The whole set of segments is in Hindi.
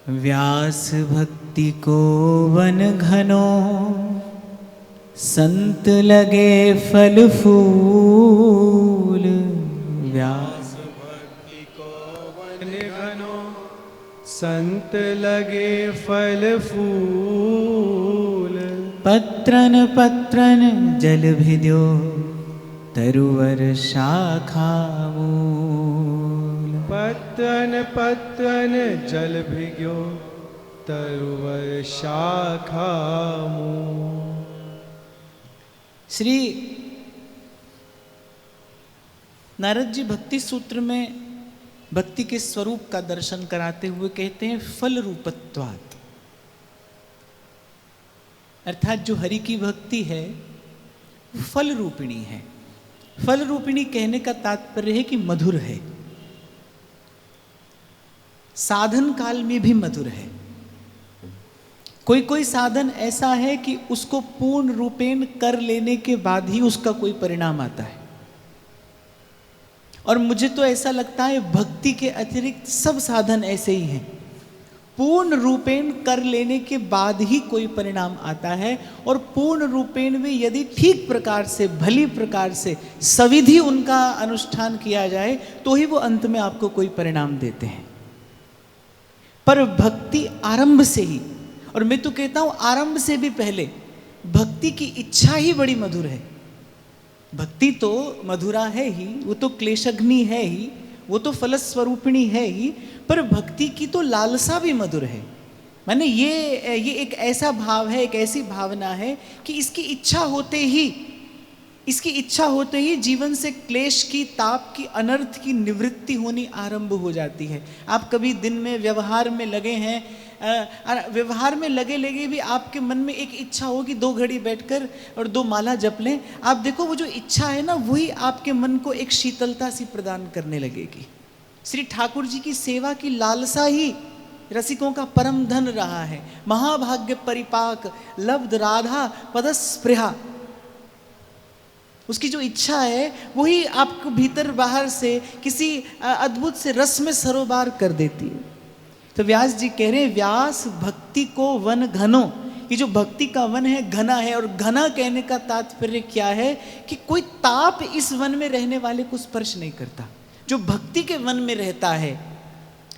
व्यास भक्ति को वन घनो, संत लगे फल फूल। व्यास भक्ति को वन घनो, संत लगे फल फूल। पत्रन पत्रन जल भिद्यो, तरुवर शाखा मूल। पत्रन पत्रन जल भिग्यो, तरुवर शाखा मूल। श्री नारद जी भक्ति सूत्र में भक्ति के स्वरूप का दर्शन कराते हुए कहते हैं फल रूपत्वात्, अर्थात जो हरि की भक्ति है फल रूपिणी है। फल रूपिणी कहने का तात्पर्य है कि मधुर है, साधन काल में भी मधुर है। कोई कोई साधन ऐसा है कि उसको पूर्ण रूपेण कर लेने के बाद ही उसका कोई परिणाम आता है, और मुझे तो ऐसा लगता है भक्ति के अतिरिक्त सब साधन ऐसे ही हैं। पूर्ण रूपेण कर लेने के बाद ही कोई परिणाम आता है, और पूर्ण रूपेण में यदि ठीक प्रकार से भली प्रकार से सविधि उनका अनुष्ठान किया जाए तो ही वो अंत में आपको कोई परिणाम देते हैं। पर भक्ति आरंभ से ही, और मैं तो कहता हूं आरंभ से भी पहले, भक्ति की इच्छा ही बड़ी मधुर है। भक्ति तो मधुरा है ही, वो तो क्लेशग्नि है ही, वो तो फलस्वरूपिणी है ही, पर भक्ति की तो लालसा भी मधुर है। माने ये एक ऐसा भाव है, एक ऐसी भावना है कि इसकी इच्छा होते ही जीवन से क्लेश की, ताप की, अनर्थ की निवृत्ति होनी आरंभ हो जाती है। आप कभी दिन में व्यवहार में लगे हैं, व्यवहार में लगे लगे भी आपके मन में एक इच्छा हो कि 2 घड़ी बैठकर और 2 माला जप लें। आप देखो वो जो इच्छा है ना, वही आपके मन को एक शीतलता सी प्रदान करने लगेगी। श्री ठाकुर जी की सेवा की लालसा ही रसिकों का परम धन रहा है। महाभाग्य परिपाक लब्ध राधा पदस्पृहा, उसकी जो इच्छा है वही आपको भीतर बाहर से किसी अद्भुत से रस में सरोबार कर देती है। तो व्यास जी कह रहे हैं व्यास भक्ति को वन घनो, ये जो भक्ति का वन है घना है। और घना कहने का तात्पर्य क्या है कि कोई ताप इस वन में रहने वाले को स्पर्श नहीं करता। जो भक्ति के वन में रहता है,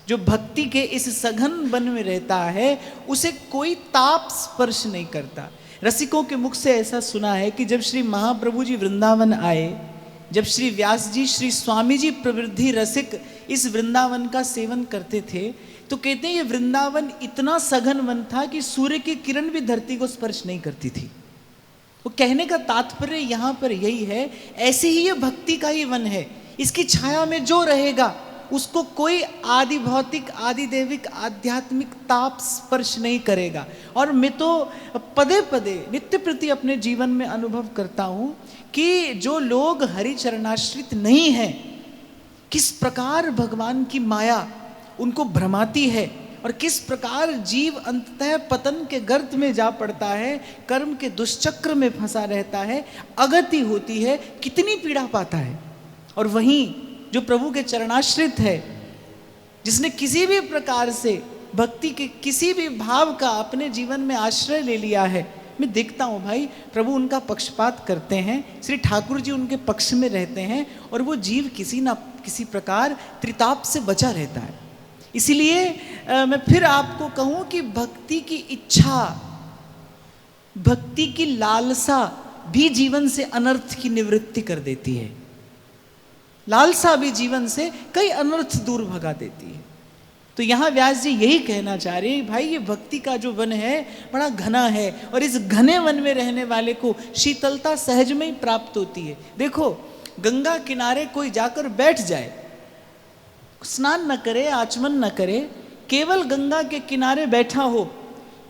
जो भक्ति के इस सघन वन में रहता है, उसे कोई ताप स्पर्श नहीं करता। रसिकों के मुख से ऐसा सुना है कि जब श्री महाप्रभु जी वृंदावन आए, जब श्री व्यास जी, श्री स्वामी जी प्रवृद्धि रसिक इस वृंदावन का सेवन करते थे, तो कहते हैं ये वृंदावन इतना सघन वन था कि सूर्य की किरण भी धरती को स्पर्श नहीं करती थी। वो कहने का तात्पर्य यहाँ पर यही है, ऐसे ही ये भक्ति का ही वन है। इसकी छाया में जो रहेगा उसको कोई आदि भौतिक, आदि देविक, आध्यात्मिक ताप स्पर्श नहीं करेगा। और मैं तो पदे पदे नित्य प्रति अपने जीवन में अनुभव करता हूँ कि जो लोग हरि चरणाश्रित नहीं हैं, किस प्रकार भगवान की माया उनको भ्रमाती है, और किस प्रकार जीव अंततः पतन के गर्त में जा पड़ता है, कर्म के दुष्चक्र में फंसा रहता है, अगति होती है, कितनी पीड़ा पाता है। और वहीं जो प्रभु के चरणाश्रित है, जिसने किसी भी प्रकार से भक्ति के किसी भी भाव का अपने जीवन में आश्रय ले लिया है, मैं देखता हूँ भाई प्रभु उनका पक्षपात करते हैं, श्री ठाकुर जी उनके पक्ष में रहते हैं, और वो जीव किसी ना किसी प्रकार त्रिताप से बचा रहता है। इसीलिए मैं फिर आपको कहूँ कि भक्ति की इच्छा, भक्ति की लालसा भी जीवन से अनर्थ की निवृत्ति कर देती है। लालसा भी जीवन से कई अनर्थ दूर भगा देती है। तो यहाँ व्यास जी यही कहना चाह रहे हैं, भाई ये भक्ति का जो वन है बड़ा घना है, और इस घने वन में रहने वाले को शीतलता सहज में ही प्राप्त होती है। देखो गंगा किनारे कोई जाकर बैठ जाए, स्नान न करे, आचमन न करे, केवल गंगा के किनारे बैठा हो,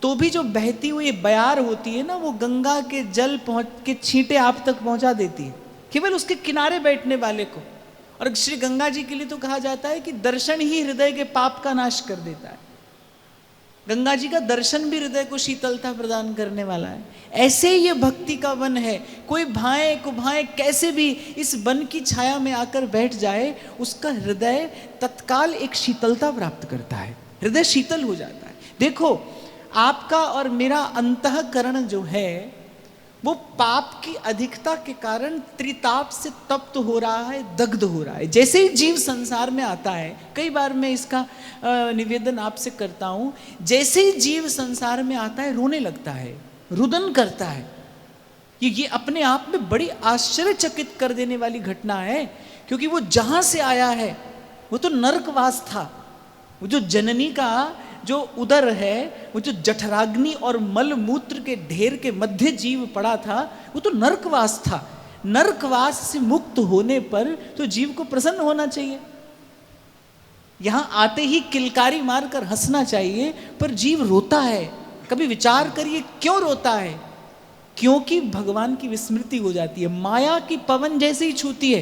तो भी जो बहती हुई बयार होती है ना, वो गंगा के जल पहुँच के छींटे आप तक पहुँचा देती है, केवल उसके किनारे बैठने वाले को। और श्री गंगा जी के लिए तो कहा जाता है कि दर्शन ही हृदय के पाप का नाश कर देता है। गंगा जी का दर्शन भी हृदय को शीतलता प्रदान करने वाला है। ऐसे ही ये भक्ति का वन है। कोई भाए कुभाए कैसे भी इस वन की छाया में आकर बैठ जाए, उसका हृदय तत्काल एक शीतलता प्राप्त करता है। हृदय शीतल हो जाता है। देखो, आपका और मेरा अंतःकरण जो है वो पाप की अधिकता के कारण त्रिताप से तप्त हो रहा है, दग्ध हो रहा है। जैसे ही जीव संसार में आता है, कई बार मैं इसका निवेदन आपसे करता हूं, जैसे ही जीव संसार में आता है रोने लगता है, रुदन करता है। ये अपने आप में बड़ी आश्चर्यचकित कर देने वाली घटना है, क्योंकि वो जहां से आया है वो तो नरकवास था। वो जो जननी का जो उदर है, वो जो जठराग्नि और मल मूत्र के ढेर के मध्य जीव पड़ा था, वो तो नरकवास था। नरकवास से मुक्त होने पर तो जीव को प्रसन्न होना चाहिए, यहां आते ही किलकारी मारकर हंसना चाहिए, पर जीव रोता है। कभी विचार करिए क्यों रोता है? क्योंकि भगवान की विस्मृति हो जाती है। माया की पवन जैसे ही छूती है,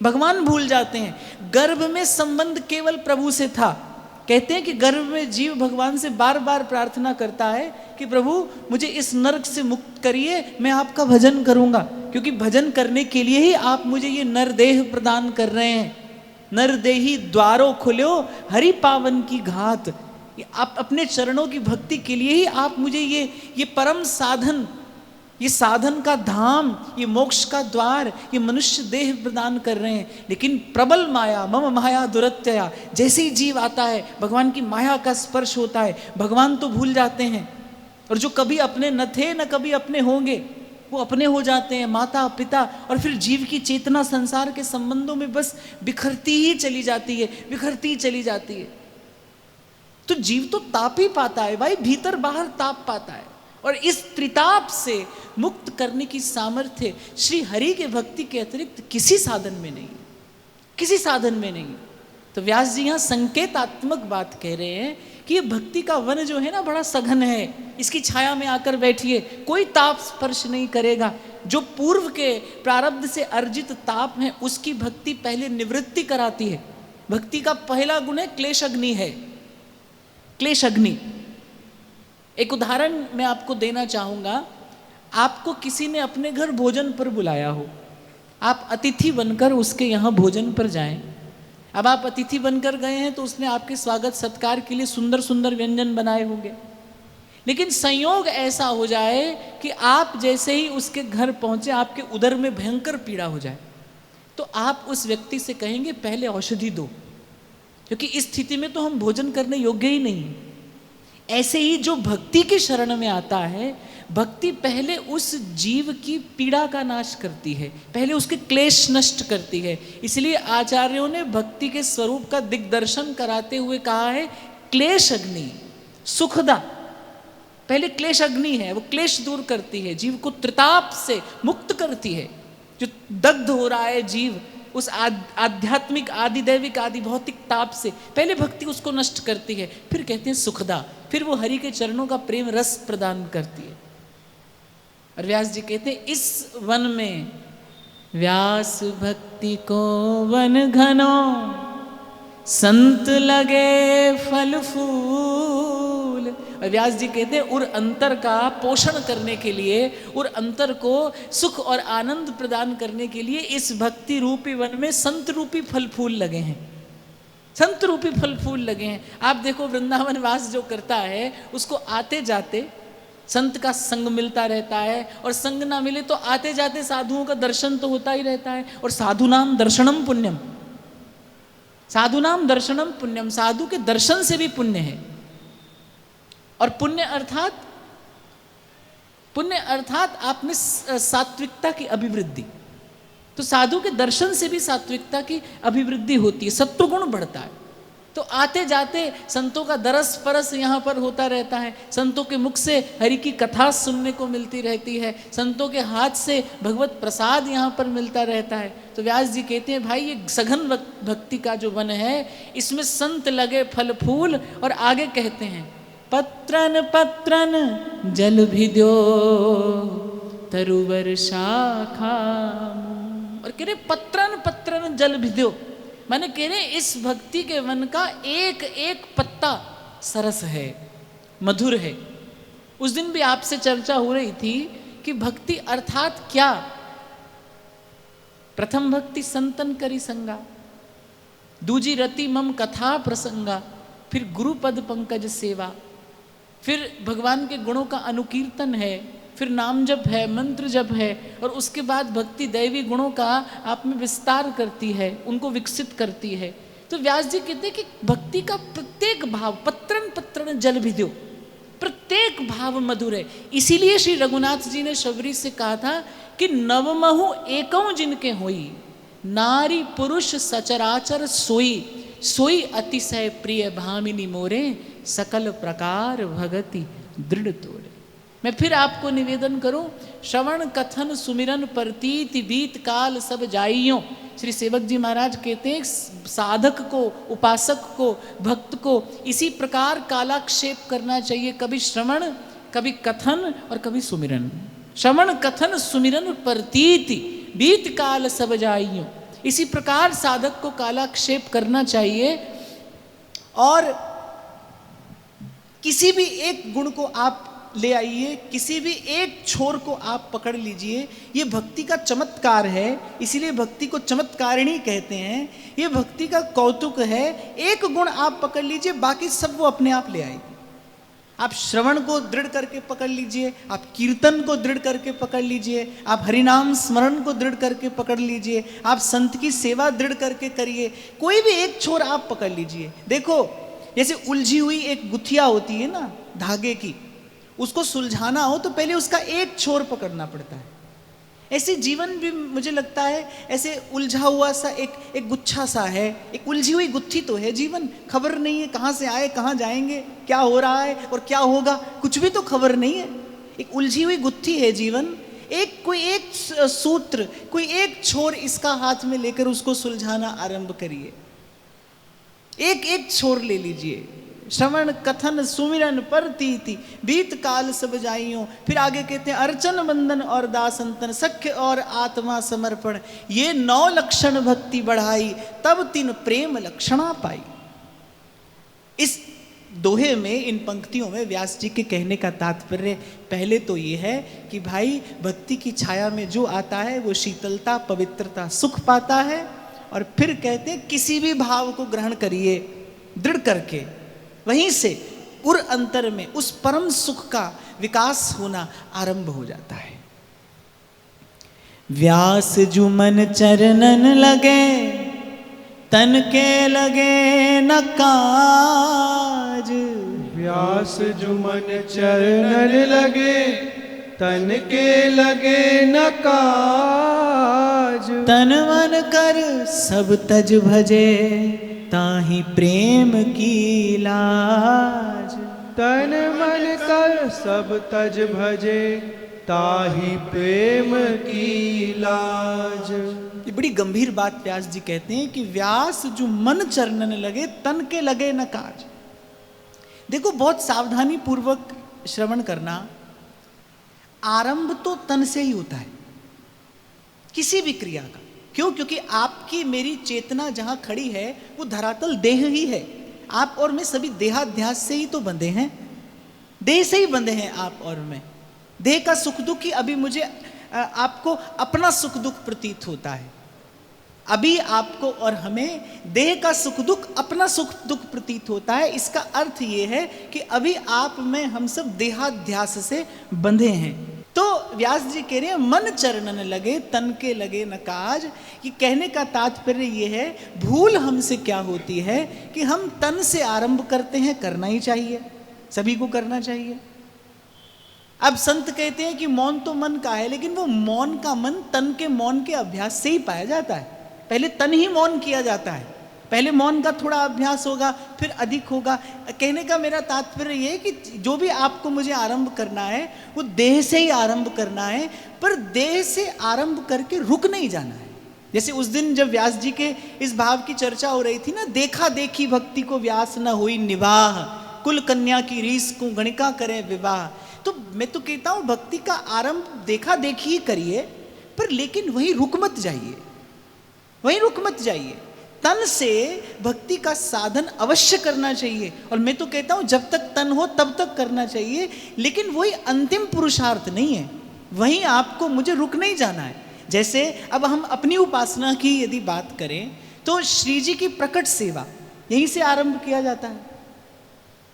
भगवान भूल जाते हैं। गर्भ में संबंध केवल प्रभु से था। कहते हैं कि गर्भ में जीव भगवान से बार बार प्रार्थना करता है कि प्रभु मुझे इस नरक से मुक्त करिए, मैं आपका भजन करूंगा, क्योंकि भजन करने के लिए ही आप मुझे ये नरदेह प्रदान कर रहे हैं। नरदेही द्वारों खुल्यो हरि पावन की घात। आप अपने चरणों की भक्ति के लिए ही आप मुझे ये परम साधन, ये साधन का धाम, ये मोक्ष का द्वार, ये मनुष्य देह प्रदान कर रहे हैं। लेकिन प्रबल माया, मम माया दुरत्यया, जैसे ही जीव आता है भगवान की माया का स्पर्श होता है, भगवान तो भूल जाते हैं। और जो कभी अपने न थे न कभी अपने होंगे, वो अपने हो जाते हैं, माता पिता। और फिर जीव की चेतना संसार के संबंधों में बस बिखरती ही चली जाती है, बिखरती ही चली जाती है। तो जीव तो ताप ही पाता है भाई, भीतर बाहर ताप पाता है। और इस त्रिताप से मुक्त करने की सामर्थ्य श्री हरि के भक्ति के अतिरिक्त किसी साधन में नहीं, किसी साधन में नहीं। तो व्यास जी यहाँ संकेतात्मक बात कह रहे हैं कि ये भक्ति का वन जो है ना बड़ा सघन है, इसकी छाया में आकर बैठिए, कोई ताप स्पर्श नहीं करेगा। जो पूर्व के प्रारब्ध से अर्जित ताप है उसकी भक्ति पहले निवृत्ति कराती है। भक्ति का पहला गुण है क्लेश अग्नि है, क्लेश अग्नि। एक उदाहरण मैं आपको देना चाहूंगा। आपको किसी ने अपने घर भोजन पर बुलाया हो, आप अतिथि बनकर उसके यहाँ भोजन पर जाएं। अब आप अतिथि बनकर गए हैं तो उसने आपके स्वागत सत्कार के लिए सुंदर सुंदर व्यंजन बनाए होंगे, लेकिन संयोग ऐसा हो जाए कि आप जैसे ही उसके घर पहुंचे आपके उदर में भयंकर पीड़ा हो जाए, तो आप उस व्यक्ति से कहेंगे पहले औषधि दो, क्योंकि इस स्थिति में तो हम भोजन करने योग्य ही नहीं। ऐसे ही जो भक्ति के शरण में आता है, भक्ति पहले उस जीव की पीड़ा का नाश करती है, पहले उसके क्लेश नष्ट करती है। इसलिए आचार्यों ने भक्ति के स्वरूप का दिग्दर्शन कराते हुए कहा है क्लेश अग्नि सुखदा। पहले क्लेश अग्नि है, वो क्लेश दूर करती है, जीव को त्रिताप से मुक्त करती है। जो दग्ध हो रहा है जीव उस आध्यात्मिक आदिदैविक आदि भौतिक ताप से, पहले भक्ति उसको नष्ट करती है, फिर कहते हैं सुखदा, फिर वो हरि के चरणों का प्रेम रस प्रदान करती है। और व्यास जी कहते हैं इस वन में व्यास भक्ति को वन घनो, संत लगे फल फूल। और व्यास जी कहते हैं उर अंतर का पोषण करने के लिए, उर अंतर को सुख और आनंद प्रदान करने के लिए इस भक्ति रूपी वन में संत रूपी फल फूल लगे हैं, संत रूपी फल फूल लगे हैं। आप देखो वृंदावन वास जो करता है उसको आते जाते संत का संग मिलता रहता है, और संग ना मिले तो आते जाते साधुओं का दर्शन तो होता ही रहता है। और साधु नाम दर्शनम पुण्यम, साधु नाम दर्शनम पुण्यम, साधु के दर्शन से भी पुण्य है। और पुण्य अर्थात आप में सात्विकता की अभिवृद्धि। तो साधु के दर्शन से भी सात्विकता की अभिवृद्धि होती है, सत्वगुण बढ़ता है। तो आते जाते संतों का दरस परस यहाँ पर होता रहता है, संतों के मुख से हरि की कथा सुनने को मिलती रहती है, संतों के हाथ से भगवत प्रसाद यहाँ पर मिलता रहता है। तो व्यास जी कहते हैं भाई ये सघन भक्ति का जो वन है इसमें संत लगे फल फूल। और आगे कहते हैं पत्रन पत्रन जल भी दो तरुवर शाखा। और कह रहे पत्रन पत्रन जल भी दो, माने कह रहे इस भक्ति के वन का एक एक पत्ता सरस है, मधुर है। उस दिन भी आपसे चर्चा हो रही थी कि भक्ति अर्थात क्या। प्रथम भक्ति संतन करी संगा, दूजी रति मम कथा प्रसंगा, फिर गुरुपद पंकज सेवा, फिर भगवान के गुणों का अनुकीर्तन है, फिर नाम जप है, मंत्र जप है, और उसके बाद भक्ति दैवी गुणों का आप में विस्तार करती है, उनको विकसित करती है। तो व्यास जी कहते हैं कि भक्ति का प्रत्येक भाव, पत्रन पत्रन जल भिद्यो, प्रत्येक भाव मधुर है। इसीलिए श्री रघुनाथ जी ने शबरी से कहा था कि नवमहु एकौ जिनके होई, नारी पुरुष सचराचर सोई, सोई अतिशय प्रिय भामिनी मोरे, सकल प्रकार भगति दृढ़ तोरे। मैं फिर आपको निवेदन करूं, श्रवण कथन सुमिरन प्रतीति बीत काल सब जाइयों। श्री सेवक जी महाराज कहते हैं साधक को, उपासक को, भक्त को इसी प्रकार कालाक्षेप करना चाहिए, कभी श्रवण, कभी कथन और कभी सुमिरन। श्रवण कथन सुमिरन प्रतीति बीत काल सब जाइयों, इसी प्रकार साधक को कालाक्षेप करना चाहिए। और किसी भी एक गुण को आप ले आइए, किसी भी एक छोर को आप पकड़ लीजिए, ये भक्ति का चमत्कार है। इसीलिए भक्ति को चमत्कारिणी कहते हैं, ये भक्ति का कौतुक है। एक गुण आप पकड़ लीजिए, बाकी सब वो अपने आप ले आएगी। आप श्रवण को दृढ़ करके पकड़ लीजिए, आप कीर्तन को दृढ़ करके पकड़ लीजिए, आप हरिनाम स्मरण को दृढ़ करके पकड़ लीजिए, आप संत की सेवा दृढ़ करके करिए, कोई भी एक छोर आप पकड़ लीजिए। देखो, जैसे उलझी हुई एक गुथिया होती है ना धागे की, उसको सुलझाना हो तो पहले उसका एक छोर पकड़ना पड़ता है। ऐसे जीवन भी मुझे लगता है ऐसे उलझा हुआ सा एक गुच्छा सा है, एक उलझी हुई गुत्थी तो है जीवन। खबर नहीं है कहाँ से आए, कहाँ जाएंगे, क्या हो रहा है और क्या होगा, कुछ भी तो खबर नहीं है। एक उलझी हुई गुत्थी है जीवन। कोई एक सूत्र, कोई एक छोर इसका हाथ में लेकर उसको सुलझाना आरंभ करिए। एक एक छोर ले लीजिए। श्रवण कथन सुमिरन प्रतीति बीत काल सब जाइयों। फिर आगे कहते हैं अर्चन वंदन और दासंतन, सख्य और आत्मा समर्पण, ये 9 लक्षण भक्ति बढ़ाई, तब 3 प्रेम लक्षणा पाई। इस दोहे में, इन पंक्तियों में व्यास जी के कहने का तात्पर्य पहले तो ये है कि भाई भक्ति की छाया में जो आता है वो शीतलता, पवित्रता, सुख पाता है। और फिर कहते हैं किसी भी भाव को ग्रहण करिए दृढ़ करके, वहीं से उर अंतर में उस परम सुख का विकास होना आरंभ हो जाता है। व्यास जु मन चरणन लगे, तन के लगे न काज। व्यास जु मन चरणन लगे, तन के लगे न काज। तन मन कर सब तज भजे, ताहि प्रेम की लाज। तन मन कर सब तज भजे, ताहि प्रेम की लाज। ये बड़ी गंभीर बात व्यास जी कहते हैं कि व्यास जो मन चरणन लगे, तन के लगे न काज। देखो, बहुत सावधानी पूर्वक श्रवण करना। आरंभ तो तन से ही होता है किसी भी क्रिया का। क्यों? क्योंकि आपकी मेरी चेतना जहां खड़ी है वो धरातल देह ही है। आप और मैं सभी देहाध्यास से ही तो बंधे हैं, देह से ही बंधे हैं आप और मैं। देह का सुख दुख ही अभी मुझे आपको अपना सुख दुख प्रतीत होता है। अभी आपको और हमें देह का सुख दुख अपना सुख दुख प्रतीत होता है। इसका अर्थ ये है कि अभी आप में हम सब देहाध्यास से बंधे हैं। तो व्यास जी कह रहे हैं मन चरणन लगे, तन के लगे न काज। कि कहने का तात्पर्य ये है, भूल हमसे क्या होती है कि हम तन से आरंभ करते हैं। करना ही चाहिए, सभी को करना चाहिए। अब संत कहते हैं कि मौन तो मन का है, लेकिन वो मौन का मन तन के मौन के अभ्यास से ही पाया जाता है। पहले तन ही मौन किया जाता है, पहले मौन का थोड़ा अभ्यास होगा, फिर अधिक होगा। कहने का मेरा तात्पर्य ये है कि जो भी आपको मुझे आरंभ करना है वो देह से ही आरंभ करना है, पर देह से आरंभ करके रुक नहीं जाना है। जैसे उस दिन जब व्यास जी के इस भाव की चर्चा हो रही थी ना, देखा देखी भक्ति को व्यास न हुई निवाह, कुल कन्या की रीस को गणिका करें विवाह। तो मैं तो कहता हूँ भक्ति का आरंभ देखा देखी ही करिए, पर लेकिन वहीं रुक मत जाइए, वहीं रुक मत जाइए। तन से भक्ति का साधन अवश्य करना चाहिए। और मैं तो कहता हूं जब तक तन हो तब तक करना चाहिए, लेकिन वही अंतिम पुरुषार्थ नहीं है, वहीं आपको मुझे रुक नहीं जाना है। जैसे अब हम अपनी उपासना की यदि बात करें तो श्री जी की प्रकट सेवा यहीं से आरंभ किया जाता है।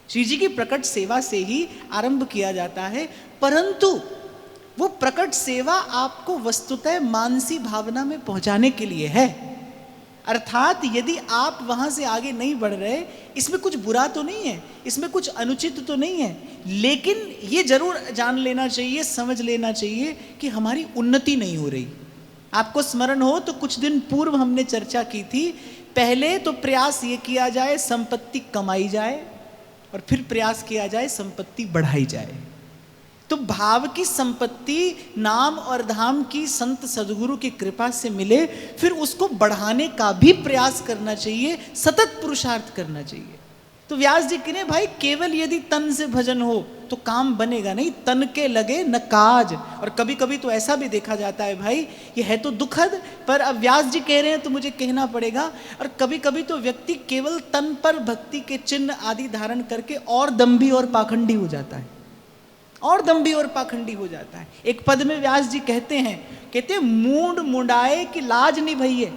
श्री जी की प्रकट सेवा से ही आरंभ किया जाता है, परंतु वो प्रकट सेवा आपको वस्तुतः मानसी भावना में पहुंचाने के लिए है। अर्थात यदि आप वहां से आगे नहीं बढ़ रहे, इसमें कुछ बुरा तो नहीं है, इसमें कुछ अनुचित तो नहीं है, लेकिन ये जरूर जान लेना चाहिए, समझ लेना चाहिए कि हमारी उन्नति नहीं हो रही। आपको स्मरण हो तो कुछ दिन पूर्व हमने चर्चा की थी, पहले तो प्रयास ये किया जाए संपत्ति कमाई जाए, और फिर प्रयास किया जाए संपत्ति बढ़ाई जाए। तो भाव की संपत्ति नाम और धाम की संत सदगुरु की कृपा से मिले, फिर उसको बढ़ाने का भी प्रयास करना चाहिए, सतत पुरुषार्थ करना चाहिए। तो व्यास जी कह रहे भाई केवल यदि तन से भजन हो तो काम बनेगा नहीं, तन के लगे न काज। और कभी कभी तो ऐसा भी देखा जाता है भाई, ये है तो दुखद, पर अब व्यास जी कह रहे हैं तो मुझे कहना पड़ेगा, और कभी कभी तो व्यक्ति केवल तन पर भक्ति के चिन्ह आदि धारण करके और दंभी और पाखंडी हो जाता है, और दंभी और पाखंडी हो जाता है। एक पद में व्यास जी कहते हैं मूंड मुंडाए की लाज निभइए।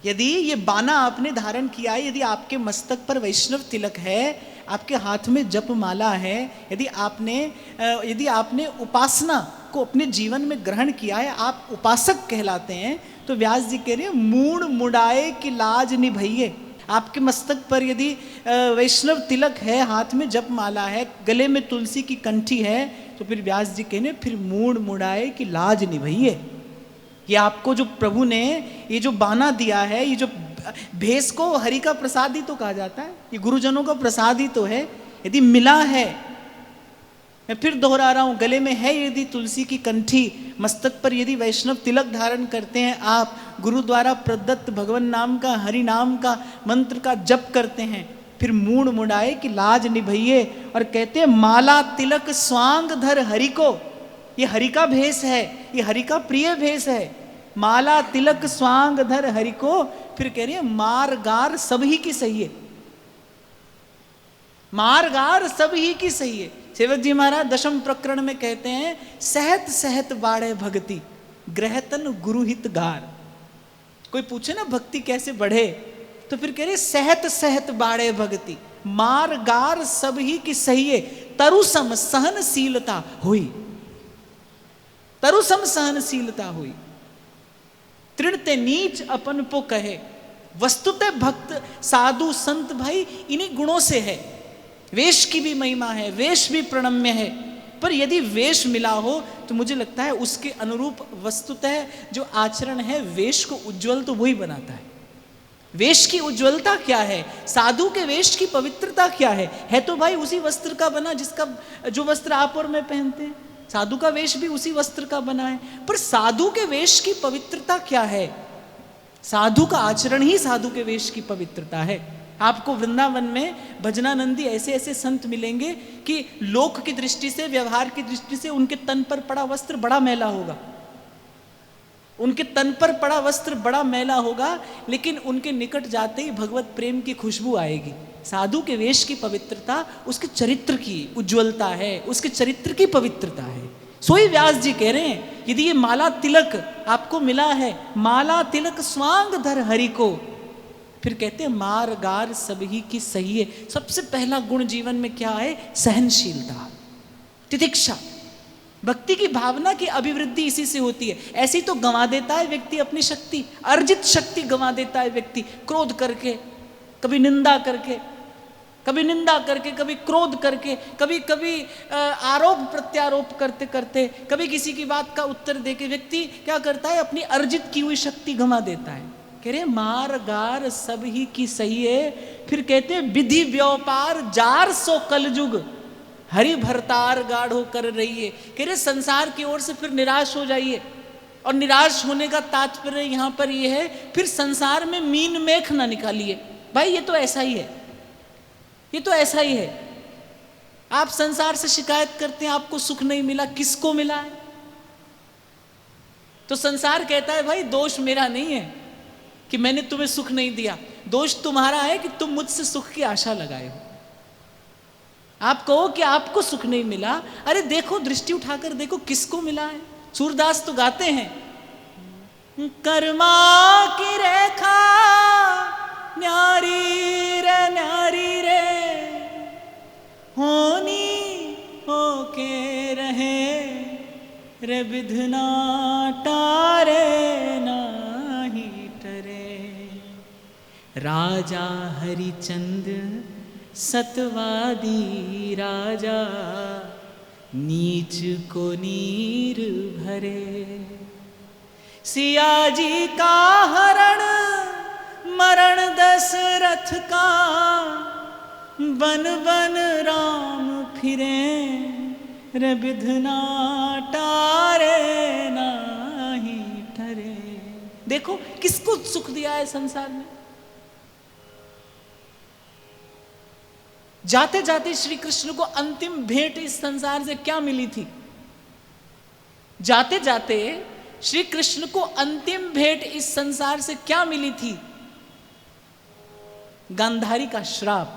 यदि ये बाना आपने धारण किया है, यदि आपके मस्तक पर वैष्णव तिलक है, आपके हाथ में जप माला है, यदि आपने उपासना को अपने जीवन में ग्रहण किया है, आप उपासक कहलाते हैं, तो व्यास जी कह रहे हैं मूंड मुंडाए की लाज निभइए। आपके मस्तक पर यदि वैष्णव तिलक है, हाथ में जप माला है, गले में तुलसी की कंठी है, तो फिर व्यास जी कहने फिर मूंड मुंडाए की लाज निभइए। ये आपको जो प्रभु ने ये जो बाना दिया है, ये जो भेष को हरि का प्रसाद ही तो कहा जाता है, ये गुरुजनों का प्रसाद ही तो है। यदि मिला है, मैं फिर दोहरा रहा हूं, गले में है यदि तुलसी की कंठी, मस्तक पर यदि वैष्णव तिलक धारण करते हैं, आप गुरु द्वारा प्रदत्त भगवान नाम का, हरि नाम का मंत्र का जप करते हैं, फिर मूंड मुंडाए कि लाज निभइए। और कहते हैं माला तिलक स्वांग धर हरि को, ये हरि का भेष है, ये हरि का प्रिय भेष है। माला तिलक स्वांग धर हरि को, फिर कह रही है मारगार सब ही की सही है, मारगार सब ही की सही है। सेवक जी महाराज दशम प्रकरण में कहते हैं सहत सहत बाढ़े भक्ति ग्रहतन गुरु हित गार। कोई पूछे ना भक्ति कैसे बढ़े, तो फिर कह रहे सहत सहत बाढ़े भक्ति, मारगार सब ही की सही है, तरुसम सहनशीलता हुई, तरुसम सहनशीलता हुई, तृणते नीच अपन पो कहे। वस्तुतः भक्त साधु संत भाई इन्हीं गुणों से है। वेश की भी महिमा है, वेश भी प्रणम्य है, पर यदि वेश मिला हो तो मुझे लगता है उसके अनुरूप वस्तुतः जो आचरण है वेश को उज्जवल तो वही बनाता है। वेश की उज्जवलता क्या है, साधु के वेश की पवित्रता क्या है तो भाई उसी वस्त्र का बना जिसका जो वस्त्र आप और मैं पहनते हैं, साधु का वेश भी उसी वस्त्र का बना है। पर साधु के वेश की पवित्रता क्या है, साधु का आचरण ही साधु के वेश की पवित्रता है। आपको वृंदावन में भजनानंदी ऐसे ऐसे संत मिलेंगे कि लोक की दृष्टि से, व्यवहार की दृष्टि से उनके तन पर पड़ा वस्त्र बड़ा मैला होगा, उनके तन पर पड़ा वस्त्र बड़ा मैला होगा, लेकिन उनके निकट जाते ही भगवत प्रेम की खुशबू आएगी। साधु के वेश की पवित्रता उसके चरित्र की उज्ज्वलता है, उसके चरित्र की पवित्रता है। सोई व्यास जी कह रहे हैं यदि ये माला तिलक आपको मिला है, माला तिलक स्वांग धर हरि को, फिर कहते हैं मारगार सब ही की सही है। सबसे पहला गुण जीवन में क्या है, सहनशीलता, तितिक्षा। भक्ति की भावना की अभिवृद्धि इसी से होती है। ऐसे ही तो गंवा देता है व्यक्ति अपनी शक्ति, अर्जित शक्ति गंवा देता है व्यक्ति, क्रोध करके, कभी निंदा करके, कभी निंदा करके, कभी क्रोध करके, कभी कभी आरोप प्रत्यारोप करते करते, कभी किसी की बात का उत्तर देके व्यक्ति क्या करता है, अपनी अर्जित की हुई शक्ति गंवा देता है। कह रहे मारगार सब ही की सही है। फिर कहते हैं विधि व्यापार जार सो कलजुग हरि भरतार गाढ़ो कर रही है। कह रहे संसार की ओर से फिर निराश हो जाइए, और निराश होने का तात्पर्य यहाँ पर यह है फिर संसार में मीन मेख ना निकालिए। भाई ये तो ऐसा ही है, ये तो ऐसा ही है। आप संसार से शिकायत करते हैं आपको सुख नहीं मिला, किसको मिला है? तो संसार कहता है भाई दोष मेरा नहीं है कि मैंने तुम्हें सुख नहीं दिया, दोष तुम्हारा है कि तुम मुझसे सुख की आशा लगाए हो। आप कहो कि आपको सुख नहीं मिला, अरे देखो दृष्टि उठाकर देखो किसको मिला है। सूरदास तो गाते हैं कर्मा की रेखा न्यारी रे रे विधना टारे नाही टरे। राजा हरिचंद सतवादी राजा, नीच को नीर भरे। सिया जी का हरण मरण दशरथ का, बन बन राम फिरे रे विधना टारे नाही टरे। देखो किसको सुख दिया है संसार में। जाते जाते श्री कृष्ण को अंतिम भेंट इस संसार से क्या मिली थी? जाते जाते श्री कृष्ण को अंतिम भेंट इस संसार से क्या मिली थी? गांधारी का श्राप।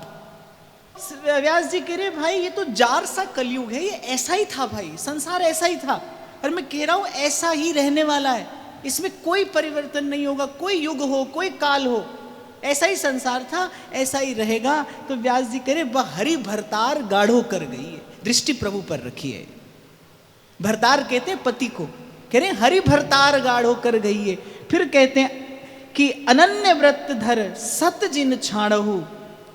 व्यास जी कह रहे भाई ये तो जार सा कलयुग है, ये ऐसा ही था भाई, संसार ऐसा ही था, और मैं कह रहा हूं ऐसा ही रहने वाला है, इसमें कोई परिवर्तन नहीं होगा, कोई युग हो कोई काल हो, ऐसा ही संसार था ऐसा ही रहेगा। तो व्यास जी कह रहे वह हरि भरतार गाढ़ो कर गई है। दृष्टि प्रभु पर रखी है। भरतार कहते हैं पति को, कह रहे हरि भरतार गाढ़ो कर गई है। फिर कहते हैं कि अनन्य व्रत धर सत जिन छाड़हु,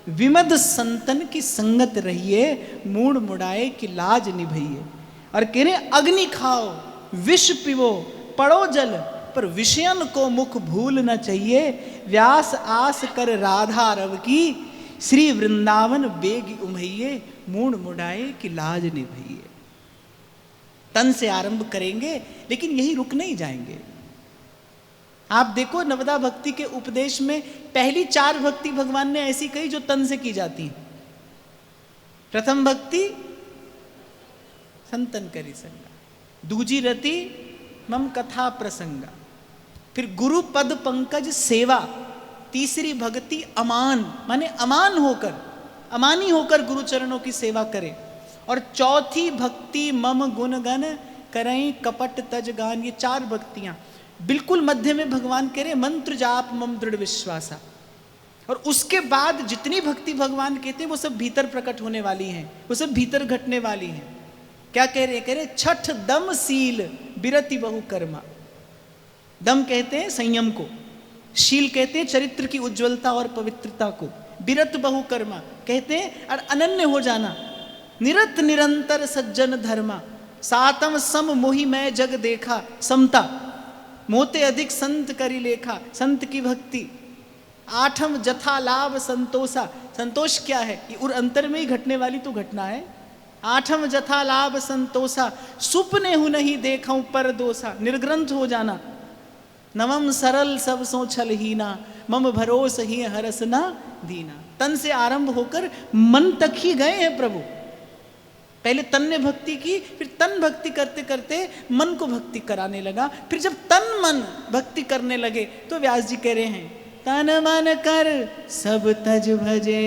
विमद संतन की संगत रहिए, मूड मुड़ाए की लाज निभइए। और कह रहे अग्नि खाओ विष पिवो पड़ो जल, पर विषयन को मुख भूल न चाहिए। व्यास आस कर राधा रव की, श्री वृंदावन बेग उमैये, मूड मुड़ाए की लाज निभइए। तन से आरंभ करेंगे लेकिन यही रुक नहीं जाएंगे। आप देखो नवदा भक्ति के उपदेश में पहली 4 भक्ति भगवान ने ऐसी कही जो तन से की जाती हैं। प्रथम भक्ति संतन करी संगा, दूजी रति मम कथा प्रसंगा, फिर गुरु पद पंकज सेवा, तीसरी भक्ति अमान, माने अमान होकर, अमानी होकर गुरु चरणों की सेवा करे, और चौथी भक्ति मम गुण गण करई कपट तज गान। ये 4 भक्तियां बिल्कुल मध्य में भगवान कह रहे मंत्र जाप मम दृढ़ विश्वासा। और उसके बाद जितनी भक्ति भगवान कहते हैं वो सब भीतर प्रकट होने वाली हैं, वो सब भीतर घटने वाली हैं। क्या कह रहे? कह रहे छठ दम सील बिरति बहु कर्मा। दम कहते हैं संयम को, शील कहते हैं चरित्र की उज्ज्वलता और पवित्रता को, बिरत बहु कर्मा कहते हैं और अनन्य हो जाना, निरत निरंतर सज्जन धर्मा, सातम सम मोहि मैं जग देखा, समता मोते अधिक संत करी लेखा, संत की भक्ति। आठम जथा लाभ संतोषा, संतोष क्या है? ये उर अंतर में ही घटने वाली तो घटना है। आठम जथा लाभ संतोषा, सुपने हूं नहीं देखूं पर दोषा, निर्ग्रंथ हो जाना। नवम सरल सब सो छल हीना, मम भरोस ही हरस ना दीना। तन से आरंभ होकर मन तक ही गए हैं प्रभु। पहले तन ने भक्ति की, फिर तन भक्ति करते करते मन को भक्ति कराने लगा। फिर जब तन मन भक्ति करने लगे तो व्यास जी कह रहे हैं तन मन कर सब तज भजे,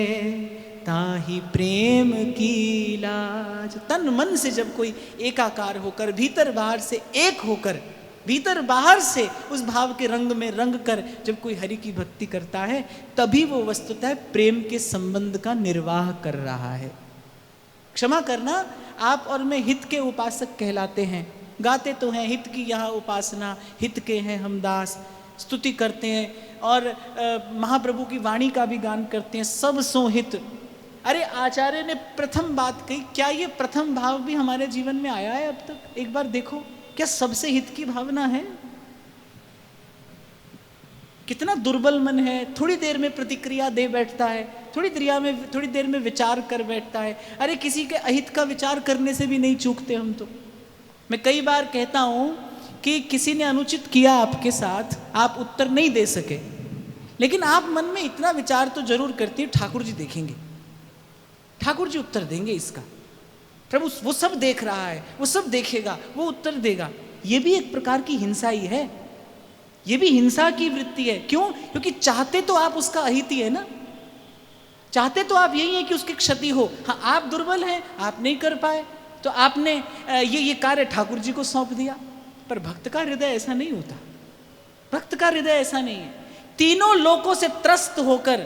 ताहि प्रेम की लाज। तन मन से जब कोई एकाकार होकर, भीतर बाहर से एक होकर, भीतर बाहर से उस भाव के रंग में रंग कर जब कोई हरि की भक्ति करता है, तभी वो वस्तुतः प्रेम के संबंध का निर्वाह कर रहा है। क्षमा करना, आप और मैं हित के उपासक कहलाते हैं। गाते तो हैं हित की यहाँ उपासना, हित के हैं हम दास, स्तुति करते हैं और महाप्रभु की वाणी का भी गान करते हैं, सब सो हित। अरे आचार्य ने प्रथम बात कही, क्या ये प्रथम भाव भी हमारे जीवन में आया है अब तक? एक बार देखो, क्या सबसे हित की भावना है? कितना दुर्बल मन है, थोड़ी देर में प्रतिक्रिया दे बैठता है, थोड़ी देर में विचार कर बैठता है। अरे किसी के अहित का विचार करने से भी नहीं चूकते हम तो। मैं कई बार कहता हूं कि किसी ने अनुचित किया आपके साथ, आप उत्तर नहीं दे सके, लेकिन आप मन में इतना विचार तो जरूर करते हैं, ठाकुर जी देखेंगे, ठाकुर जी उत्तर देंगे इसका, प्रभु वो सब देख रहा है, वो सब देखेगा, वो उत्तर देगा। ये भी एक प्रकार की हिंसा ही है, ये भी हिंसा की वृत्ति है। क्यों? क्योंकि चाहते तो आप उसका अहित ही है ना, चाहते तो आप यही है कि उसकी क्षति हो। हाँ, आप दुर्बल हैं, आप नहीं कर पाए, तो आपने ये कार्य ठाकुर जी को सौंप दिया। पर भक्त का हृदय ऐसा नहीं होता, भक्त का हृदय ऐसा नहीं है। तीनों लोकों से त्रस्त होकर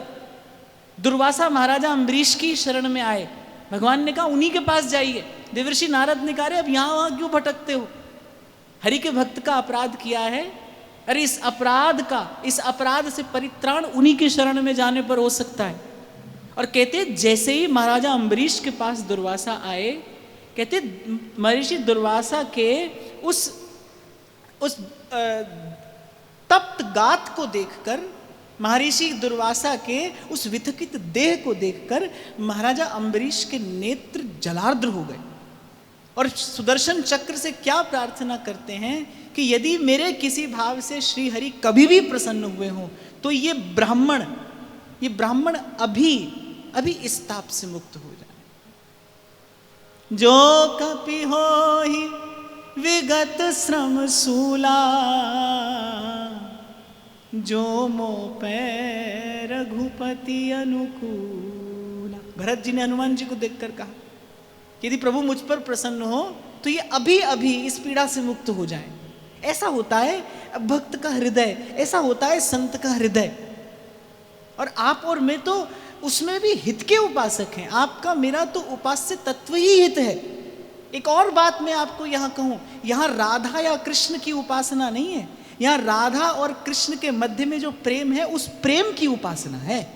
दुर्वासा महाराजा अम्बरीश की शरण में आए, भगवान ने कहा उन्हीं के पास जाइए। देवर्षि नारद ने कहा अब यहाँ वहाँ क्यों भटकते हो, हरि के भक्त का अपराध किया है, अरे इस अपराध से परित्राण उन्हीं की शरण में जाने पर हो सकता है। और कहते जैसे ही महाराजा अम्बरीश के पास दुर्वासा आए, कहते महर्षि दुर्वासा के उस तप्त गात को देखकर, महर्षि दुर्वासा के उस विथकित देह को देखकर महाराजा अम्बरीश के नेत्र जलार्द्र हो गए और सुदर्शन चक्र से क्या प्रार्थना करते हैं कि यदि मेरे किसी भाव से श्री हरि कभी भी प्रसन्न हुए हों तो ये ब्राह्मण अभी इस ताप से मुक्त हो जाए। जो कपि होहि विगत श्रम सूला, जो मो पै रघुपति अनुकूला। भरत जी ने हनुमान जी को देखकर कहा यदि प्रभु मुझ पर प्रसन्न हो तो ये अभी इस पीड़ा से मुक्त हो जाए। ऐसा होता है भक्त का हृदय, ऐसा होता है संत का हृदय। और आप और मैं तो उसमें भी हित के उपासक हैं। आपका मेरा तो उपास्य तत्व ही हित है। एक और बात मैं आपको यहाँ कहूँ, यहाँ राधा या कृष्ण की उपासना नहीं है, यहाँ राधा और कृष्ण के मध्य में जो प्रेम है उस प्रेम की उपासना है।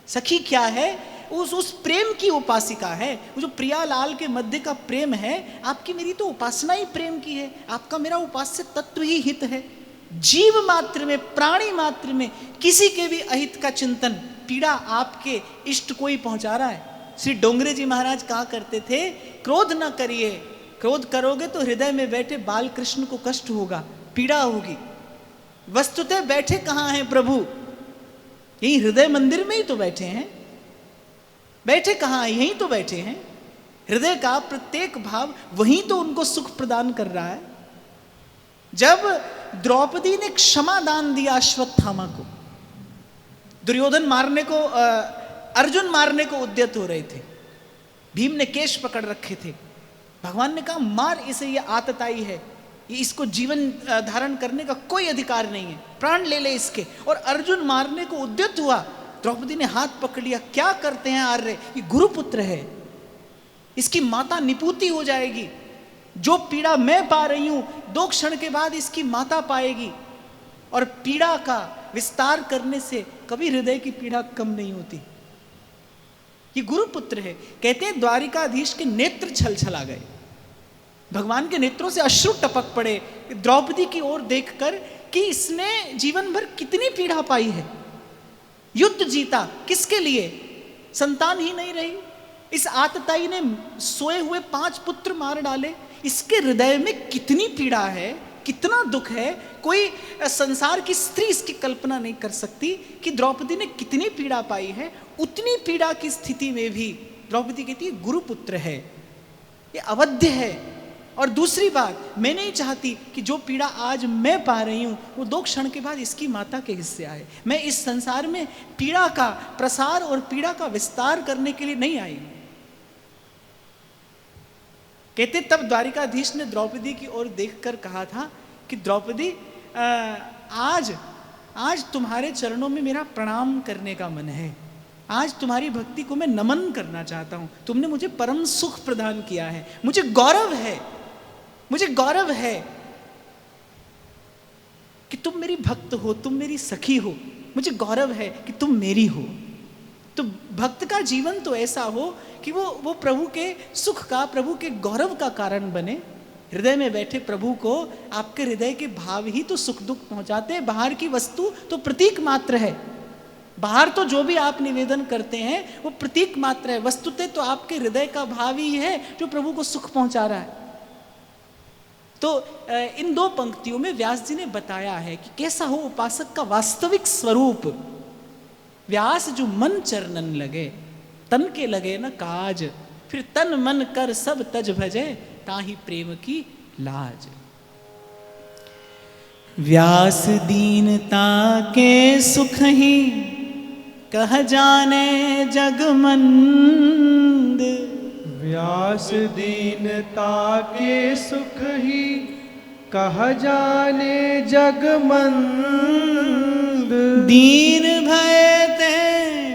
सखी क्या है? उस प्रेम की उपासिका है। वो जो प्रियालाल के मध्य का प्रेम है, आपकी मेरी तो उपासना ही प्रेम की है। आपका मेरा उपास्य तत्व ही हित है। जीव मात्र में, प्राणी मात्र में किसी के भी अहित का चिंतन, पीड़ा आपके इष्ट को ही पहुंचा रहा है। श्री डोंगरे जी महाराज कहा करते थे, क्रोध न करिए, क्रोध करोगे तो हृदय में बैठे बाल कृष्ण को कष्ट होगा, पीड़ा होगी। वस्तुतः बैठे कहाँ हैं प्रभु? यही हृदय मंदिर में ही तो बैठे हैं। बैठे कहाँ? यहीं तो बैठे हैं। हृदय का प्रत्येक भाव वहीं तो उनको सुख प्रदान कर रहा है। जब द्रौपदी ने क्षमा दान दिया अश्वत्थामा को, दुर्योधन मारने को, अर्जुन मारने को उद्यत हो रहे थे, भीम ने केश पकड़ रखे थे, भगवान ने कहा मार इसे, ये आतताई है, ये इसको जीवन धारण करने का कोई अधिकार नहीं है, प्राण ले ले इसके। और अर्जुन मारने को उद्यत हुआ, द्रौपदी ने हाथ पकड़ लिया। क्या करते हैं आर्य? ये गुरुपुत्र है, इसकी माता निपुति हो जाएगी। जो पीड़ा मैं पा रही हूं 2 क्षण के बाद इसकी माता पाएगी। और पीड़ा का विस्तार करने से कभी हृदय की पीड़ा कम नहीं होती। ये गुरुपुत्र है। कहते हैं द्वारिकाधीश के नेत्र छलछला गए, भगवान के नेत्रों से अश्रु टपक पड़े द्रौपदी की ओर देखकर कि इसने जीवन भर कितनी पीड़ा पाई है। युद्ध जीता, किसके लिए? संतान ही नहीं रही। इस आतताई ने सोए हुए 5 पुत्र मार डाले। इसके हृदय में कितनी पीड़ा है, कितना दुख है। कोई संसार की स्त्री इसकी कल्पना नहीं कर सकती कि द्रौपदी ने कितनी पीड़ा पाई है। उतनी पीड़ा की स्थिति में भी द्रौपदी कहती है गुरुपुत्र है, ये अवध्य है। और दूसरी बात, मैं नहीं चाहती कि जो पीड़ा आज मैं पा रही हूं वो 2 क्षण के बाद इसकी माता के हिस्से आए। मैं इस संसार में पीड़ा का प्रसार और पीड़ा का विस्तार करने के लिए नहीं आई हूं। कहते तब द्वारिकाधीश ने द्रौपदी की ओर देखकर कहा था कि द्रौपदी, आज तुम्हारे चरणों में मेरा प्रणाम करने का मन है। आज तुम्हारी भक्ति को मैं नमन करना चाहता हूं। तुमने मुझे परम सुख प्रदान किया है। मुझे गौरव है कि तुम मेरी भक्त हो, तुम मेरी सखी हो। मुझे गौरव है कि तुम मेरी हो। तो भक्त का जीवन तो ऐसा हो कि वो प्रभु के सुख का, प्रभु के गौरव का कारण बने। हृदय में बैठे प्रभु को आपके हृदय के भाव ही तो सुख दुख पहुंचाते हैं। बाहर की वस्तु तो प्रतीक मात्र है। बाहर तो जो भी आप निवेदन करते हैं वो प्रतीक मात्र है। वस्तुतः तो आपके हृदय का भाव ही है जो प्रभु को सुख पहुंचा रहा है। तो इन 2 पंक्तियों में व्यास जी ने बताया है कि कैसा हो उपासक का वास्तविक स्वरूप। व्यास जो मन चरणन लगे, तन के लगे न काज, फिर तन मन कर सब तज भजे, ताहि प्रेम की लाज। व्यास दीनता के सुख ही कह जाने जगमंद। व्यास दीनता के सुख ही कह जाने जगमंद। दीन भय ते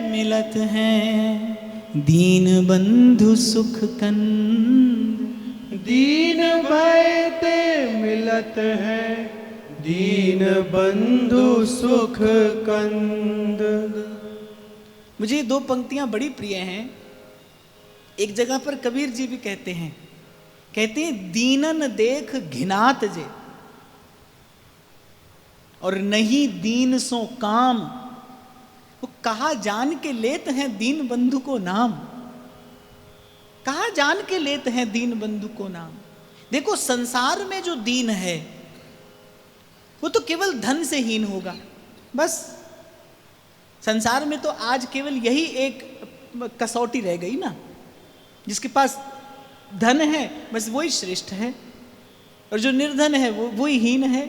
मिलत हैं, दीन बंधु सुख कंद। दीन भय ते मिलत है, दीन बंधु सुख कंद। मुझे ये दो पंक्तियां बड़ी प्रिय हैं। एक जगह पर कबीर जी भी कहते हैं दीनन देख घिनात जे, और नहीं दीन सो काम। वो कहा जान के लेते हैं दीन बंधु को नाम, कहा जान के लेते हैं दीन बंधु को नाम। देखो संसार में जो दीन है वो तो केवल धन से हीन होगा। बस संसार में तो आज केवल यही एक कसौटी रह गई ना, जिसके पास धन है बस वही श्रेष्ठ है, और जो निर्धन है वही हीन है।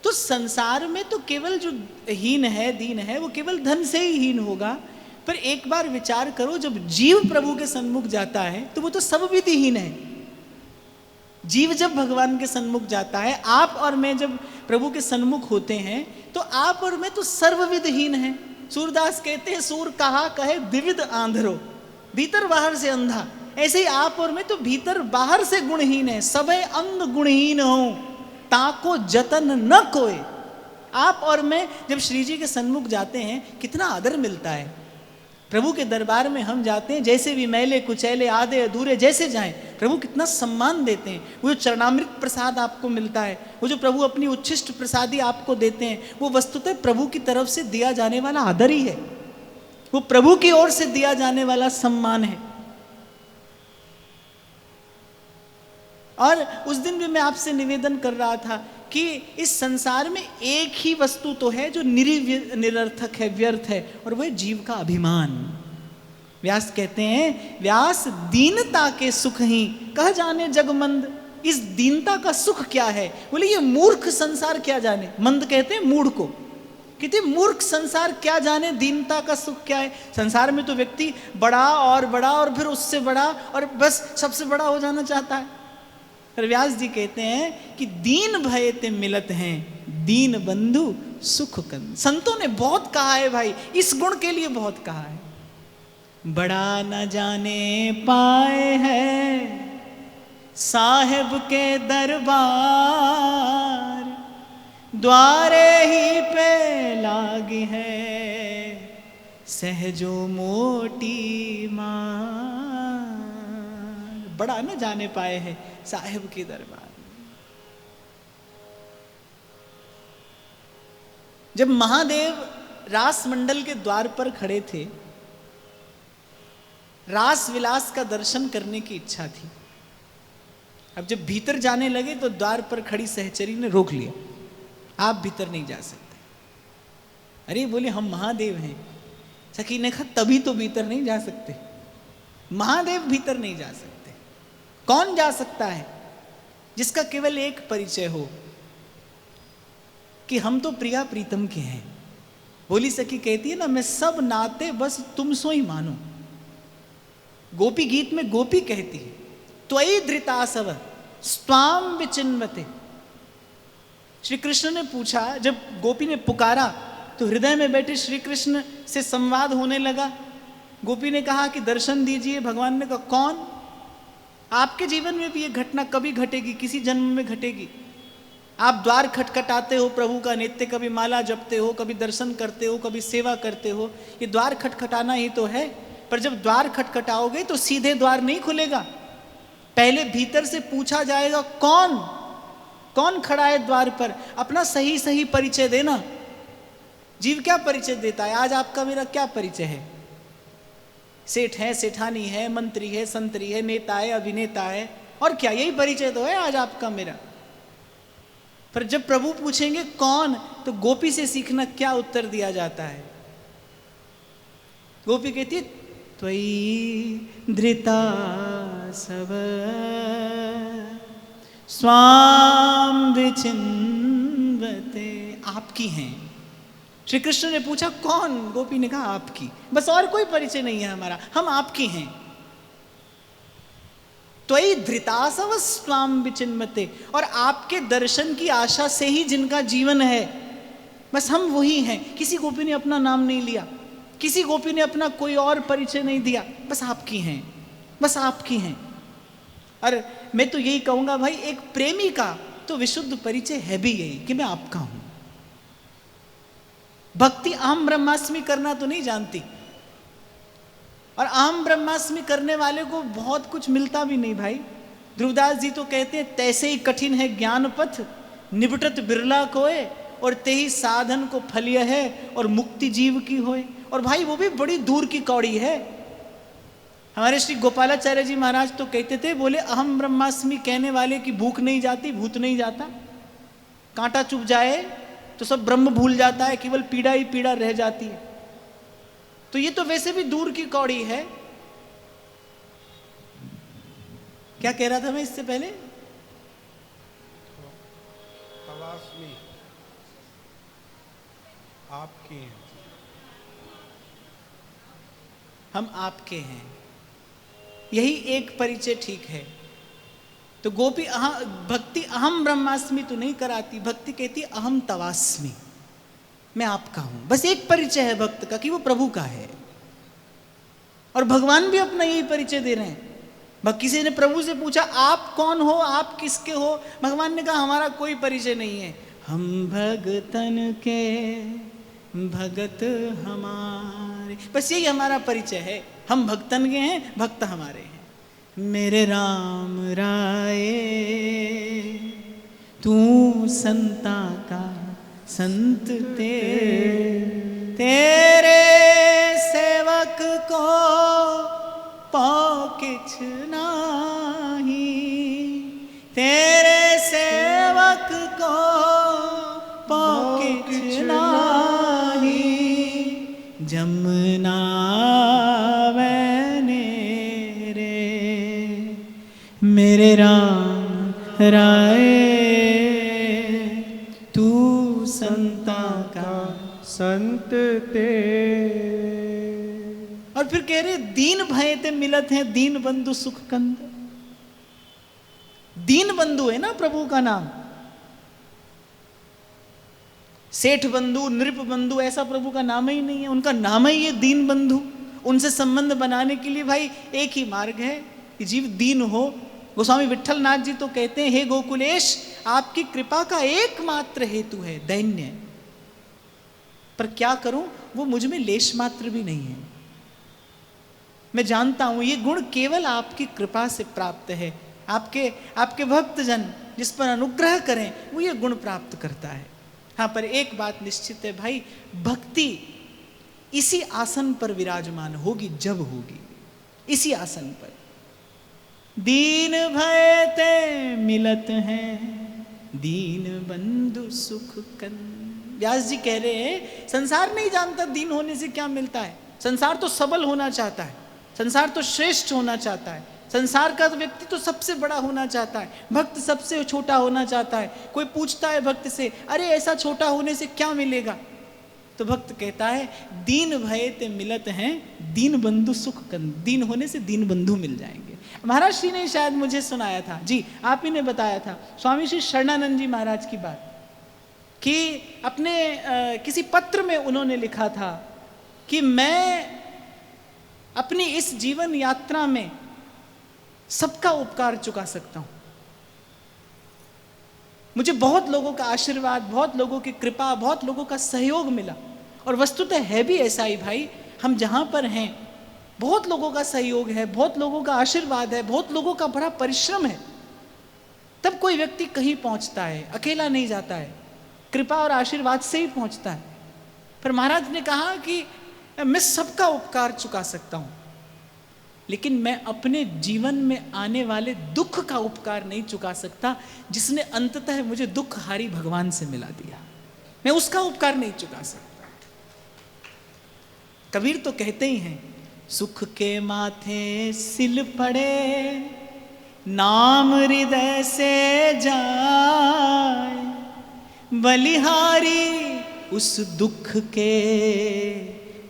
तो संसार में तो केवल जो हीन है, दीन है, वो केवल धन से ही हीन होगा। पर एक बार विचार करो, जब जीव प्रभु के सन्मुख जाता है तो वो तो सब विधिहीन है। जीव जब भगवान के सन्मुख जाता है, आप और मैं जब प्रभु के सन्मुख होते हैं, तो आप और मैं तो सर्वविधहीन हैं। सूरदास कहते हैं सूर कहा कहे द्विविध आंधरो, भीतर बाहर से अंधा। ऐसे ही आप और मैं तो भीतर बाहर से गुणहीन है, सबे अंग गुणहीन हो ताको जतन न कोई। आप और मैं जब श्री जी के सन्मुख जाते हैं कितना आदर मिलता है। प्रभु के दरबार में हम जाते हैं, जैसे भी मैले कुचैले आधे अधूरे जैसे जाएं, प्रभु कितना सम्मान देते हैं। वो जो चरणामृत प्रसाद आपको मिलता है, वो जो प्रभु अपनी उच्छिष्ट प्रसादी आपको देते हैं, वो वस्तुतः प्रभु की तरफ से दिया जाने वाला आदर ही है, वो प्रभु की ओर से दिया जाने वाला सम्मान है। और उस दिन भी मैं आपसे निवेदन कर रहा था कि इस संसार में एक ही वस्तु तो है जो निरर्थक है, व्यर्थ है, और वह जीव का अभिमान। व्यास कहते हैं व्यास दीनता के सुख ही कह जाने जगमंद। इस दीनता का सुख क्या है? बोले ये मूर्ख संसार क्या जाने। मंद कहते हैं मूढ़ को, कहते मूर्ख संसार क्या जाने दीनता का सुख क्या है। संसार में तो व्यक्ति बड़ा और फिर उससे बड़ा और बस सबसे बड़ा हो जाना चाहता है। पर व्यास जी कहते हैं कि दीन भय ते मिलत हैं, दीन बंधु सुख कंद। संतों ने बहुत कहा है भाई, इस गुण के लिए बहुत कहा है। बड़ा न जाने पाए है साहेब के दरबार, द्वारे ही पे लागी है सहजो मोटी मार। बड़ा न जाने पाए हैं साहेब के दरबार। जब महादेव रास मंडल के द्वार पर खड़े थे, रास विलास का दर्शन करने की इच्छा थी। अब जब भीतर जाने लगे तो द्वार पर खड़ी सहचरी ने रोक लिया, आप भीतर नहीं जा सकते। अरे बोले हम महादेव हैं। सखी ने कहा तभी तो भीतर नहीं जा सकते, महादेव भीतर नहीं जा सकते। कौन जा सकता है? जिसका केवल एक परिचय हो कि हम तो प्रिया प्रीतम के हैं। बोली सखी कहती है ना, मैं सब नाते बस तुम सो ही मानो। गोपी गीत में गोपी कहती है त्वयि धृतासव स्वाम विचिन्वते। श्री कृष्ण ने पूछा, जब गोपी ने पुकारा तो हृदय में बैठे श्री कृष्ण से संवाद होने लगा। गोपी ने कहा कि दर्शन दीजिए। भगवान ने कहा कौन? आपके जीवन में भी ये घटना कभी घटेगी, किसी जन्म में घटेगी। आप द्वार खटखटाते हो प्रभु का, नित्य कभी माला जपते हो, कभी दर्शन करते हो, कभी सेवा करते हो। ये द्वार खटखटाना ही तो है। पर जब द्वार खटखटाओगे तो सीधे द्वार नहीं खुलेगा, पहले भीतर से पूछा जाएगा कौन कौन खड़ा है द्वार पर। अपना सही सही परिचय देना। जीव क्या परिचय देता है? आज आपका मेरा क्या परिचय है? सेठ है, सेठानी है, मंत्री है, संतरी है, नेता है, अभिनेता है, और क्या? यही परिचय तो है आज आपका मेरा। पर जब प्रभु पूछेंगे कौन, तो गोपी से सीखना क्या उत्तर दिया जाता है। गोपी कहती है त्वयि धृता सव स्वाम विचिन्वते। आपकी हैं। श्री कृष्ण ने पूछा कौन? गोपी ने कहा आपकी। बस और कोई परिचय नहीं है हमारा, हम आपकी हैं। त्वयि धृतासव स्वाम विचिन्वते। और आपके दर्शन की आशा से ही जिनका जीवन है, बस हम वही हैं। किसी गोपी ने अपना नाम नहीं लिया, किसी गोपी ने अपना कोई और परिचय नहीं दिया। बस आपकी हैं, बस आपकी हैं। और मैं तो यही कहूंगा भाई, एक प्रेमी का तो विशुद्ध परिचय है भी यही कि मैं आपका हूं। भक्ति अहम ब्रह्मास्मि करना तो नहीं जानती, और अहम ब्रह्मास्मि करने वाले को बहुत कुछ मिलता भी नहीं भाई। ध्रुवदास जी तो कहते हैं, तैसे ही कठिन है ज्ञान पथ, निबटत बिरला कोय, और ते ही साधन को फल यह है, और मुक्ति जीव की होए। और भाई वो भी बड़ी दूर की कौड़ी है। हमारे श्री गोपालाचार्य जी महाराज तो कहते थे, बोले अहम ब्रह्मास्मि कहने वाले की भूख नहीं जाती, भूत नहीं जाता। कांटा चुभ जाए तो सब ब्रह्म भूल जाता है, केवल पीड़ा ही पीड़ा रह जाती है। तो ये तो वैसे भी दूर की कौड़ी है। क्या कह रहा था मैं इससे पहले? तवास्मी आपकी हैं, हम आपके हैं, यही एक परिचय ठीक है। तो गोपी भक्ति अहम ब्रह्मास्मि तो नहीं कराती, भक्ति कहती अहम तवास्मि, मैं आपका हूं। बस एक परिचय है भक्त का कि वो प्रभु का है। और भगवान भी अपना यही परिचय दे रहे हैं। किसी ने प्रभु से पूछा, आप कौन हो, आप किसके हो? भगवान ने कहा, हमारा कोई परिचय नहीं है, हम भगतन के भगत हमारे, बस यही हमारा परिचय है। हम भक्तन के हैं, भक्त हमारे हैं। मेरे राम राय तू संता का संत तेरे सेवक को पौकिछ नाही, तेरे सेवक को पौकिछ नाही, जमुना वैने रे मेरे राम राय तू संता का संत ते। और फिर कह रहे, दीन भय ते मिलत है दीन बंधु सुख कंद। दीन बंधु है ना प्रभु का नाम। सेठ बंधु, नृप बंधु, ऐसा प्रभु का नाम ही नहीं है। उनका नाम ही है दीन बंधु। उनसे संबंध बनाने के लिए भाई एक ही मार्ग है कि जीव दीन हो। गोस्वामी विट्ठल नाथ जी तो कहते हैं, हे गोकुलेश, आपकी कृपा का एकमात्र हेतु है दैन्य, पर क्या करूं, वो मुझ में लेश मात्र भी नहीं है। मैं जानता हूं ये गुण केवल आपकी कृपा से प्राप्त है। आपके भक्तजन जिस पर अनुग्रह करें वो ये गुण प्राप्त करता है। हाँ, पर एक बात निश्चित है भाई, भक्ति इसी आसन पर विराजमान होगी जब होगी, इसी आसन पर। दीन भय ते मिलत हैं दीन बंधु सुख कन। व्यास जी कह रहे हैं, संसार नहीं जानता दीन होने से क्या मिलता है। संसार तो सबल होना चाहता है, संसार तो श्रेष्ठ होना चाहता है, संसार का व्यक्ति तो सबसे बड़ा होना चाहता है, भक्त सबसे छोटा होना चाहता है। कोई पूछता है भक्त से, अरे ऐसा छोटा होने से क्या मिलेगा? तो भक्त कहता है, दीन भय ते मिलत हैं दीन बंधु सुख कंद। दीन होने से दीन बंधु मिल जाएंगे। महाराज श्री ने शायद मुझे सुनाया था, जी आप ही ने बताया था, स्वामी श्री शरणानंद जी महाराज की बात, कि अपने किसी पत्र में उन्होंने लिखा था कि मैं अपनी इस जीवन यात्रा में सबका उपकार चुका सकता हूं। मुझे बहुत लोगों का आशीर्वाद, बहुत लोगों की कृपा, बहुत लोगों का सहयोग मिला। और वस्तुतः है भी ऐसा ही भाई। हम जहां पर हैं बहुत लोगों का सहयोग है, बहुत लोगों का आशीर्वाद है, बहुत लोगों का बड़ा परिश्रम है, तब कोई व्यक्ति कहीं पहुंचता है। अकेला नहीं जाता है, कृपा और आशीर्वाद से ही पहुंचता है। पर महाराज ने कहा कि मैं सबका उपकार चुका सकता हूं, लेकिन मैं अपने जीवन में आने वाले दुख का उपकार नहीं चुका सकता, जिसने अंततः मुझे दुखहारी भगवान से मिला दिया। मैं उसका उपकार नहीं चुका सकता। कबीर तो कहते ही हैं, सुख के माथे सिल पड़े नाम हृदय से जाए, बलिहारी उस दुख के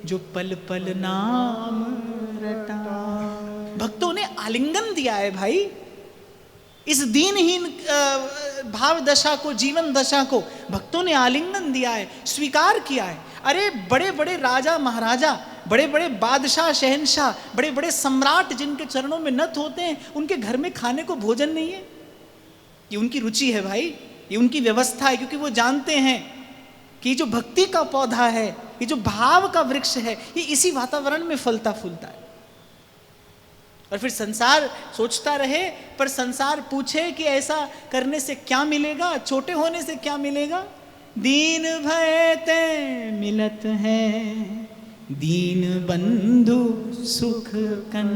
जो पल पल नाम रटा। भक्तों ने आलिंगन दिया है भाई इस दीनहीन भाव दशा को, जीवन दशा को भक्तों ने आलिंगन दिया है, स्वीकार किया है। अरे बड़े बड़े राजा महाराजा बड़े बड़े बादशाह शहनशाह, बड़े बड़े सम्राट जिनके चरणों में नत होते हैं, उनके घर में खाने को भोजन नहीं है। ये उनकी रुचि है भाई, ये उनकी व्यवस्था है, क्योंकि वो जानते हैं कि जो भक्ति का पौधा है, ये जो भाव का वृक्ष है, ये इसी वातावरण में फलता फूलता है। और फिर संसार सोचता रहे, पर संसार पूछे कि ऐसा करने से क्या मिलेगा, छोटे होने से क्या मिलेगा। दीन भय ते मिलत है, दीन बंधु सुख कन।